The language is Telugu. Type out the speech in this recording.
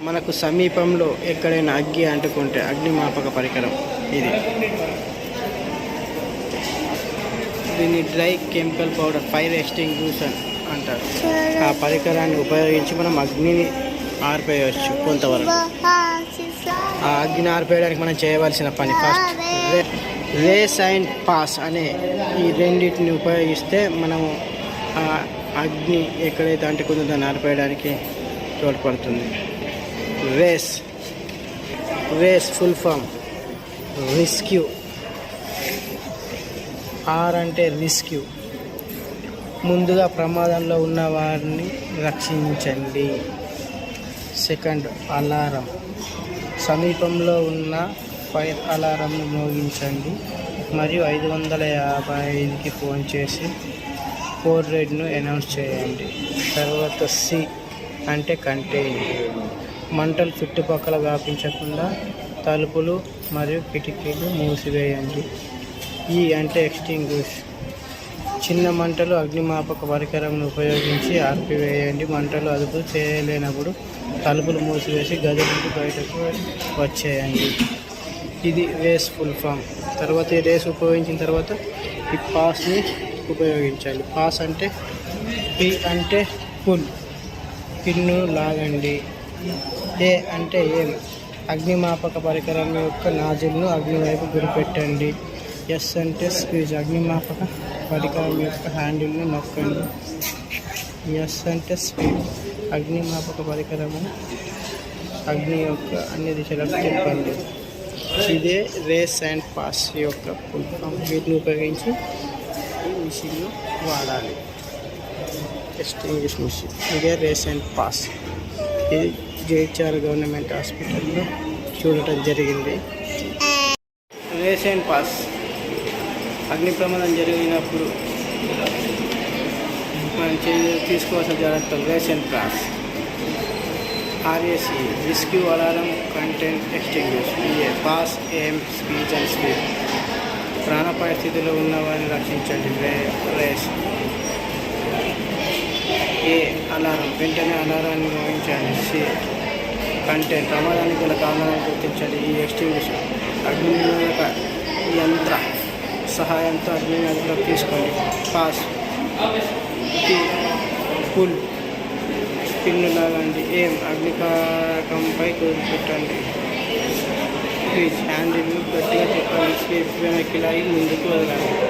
మనకు సమీపంలో ఎక్కడైనా అగ్గి అంటుకుంటే అగ్నిమాపక పరికరం ఇది. దీన్ని dry chemical powder fire extinguisher అంటారు. ఆ పరికరాన్ని ఉపయోగించి మనం అగ్నిని ఆర్పేయవచ్చు. కొంతవరకు ఆ అగ్నిని ఆర్పేయడానికి మనం చేయవలసిన పని ఫస్ట్ రేస్ అండ్ పాస్ అనే ఈ రెండింటిని ఉపయోగిస్తే మనము ఆ అగ్ని ఎక్కడైతే అంటుకుందో దాన్ని ఆర్పేయడానికి తోడ్పడుతుంది. RACE full form rescue. R అంటే రెస్క్యూ, ముందుగా ప్రమాదంలో ఉన్న వారిని రక్షించండి. సెకండ్ అలారం, సమీపంలో ఉన్న ఫైర్ అలారంను మోగించండి మరియు 555కి ఫోన్ చేసి కోడ్ రెడ్ను అనౌన్స్ చేయండి. తర్వాత సి అంటే కంటైన్, మంటలు చుట్టుపక్కల వ్యాపించకుండా తలుపులు మరియు కిటికీలు మూసివేయండి. ఈ అంటే ఎక్స్టింగ్విష్, చిన్న మంటలు అగ్నిమాపక పరికరంను ఉపయోగించి ఆర్పివేయండి. మంటలు అదుపు చేయలేనప్పుడు తలుపులు మూసివేసి గది నుండి బయటకు వచ్చేయండి. ఇది రేస్ ఫుల్ ఫామ్. తర్వాత ఈ రేస్ ఉపయోగించిన తర్వాత ఈ పాస్ని ఉపయోగించాలి. పాస్ అంటే పి అంటే పుల్, పిన్ను లాగండి. ఏ అంటే ఏం, అగ్నిమాపక పరికరం యొక్క నాజిల్ను అగ్ని వైపు గురిపెట్టండి. ఎస్ అంటే స్క్వీజ్, అగ్నిమాపక పరికరం యొక్క హ్యాండిల్ను నొక్కండి. ఎస్ అంటే స్పీడ్, అగ్నిమాపక పరికరము అగ్ని యొక్క అన్ని దిశలకు తిప్పండి. ఇదే రేస్ అండ్ పాస్ యొక్క ఫుల్ ఫామ్. వీటిని ఉపయోగించి ఈ మిషన్ను వాడాలి, ఎక్స్టింగ్విష్ మిషన్. ఇదే రేస్ అండ్ పాస్. ఇది జైత్యాల గవర్నమెంట్ హాస్పిటల్లో చూడటం జరిగింది. రేస్ అండ్ పాస్, అగ్ని ప్రమాదం జరిగినప్పుడు మనం తీసుకోవాల్సిన జాగ్రత్తలు. RACE and PASS. RAC rescue, alarm, contain, extinguish. A PASS, aim, speech and speed, ప్రాణాపాయ స్థితిలో ఉన్న వారిని రక్షించండి. రేస్. ఏ అలారం, వెంటనే అలారాన్ని మోగించండి. సి కంటైన్, ప్రమాదానికి గల కారణాలను గుర్తించండి. ఈ ఎక్స్టింగ్విష్, అగ్ని నిరోధక యంత్ర సహాయంతో అగ్నిని అదుపులోకి తీసుకోండి. పాస్. పుల్, పిన్ను లాగండి. ఏం, అగ్నికారకంపై పెట్టండి. స్క్వీజ్, హ్యాండిల్ను గట్టిగా తిప్పండి. స్వీప్, వెనక్కి లాగి ముందుకు వదలండి.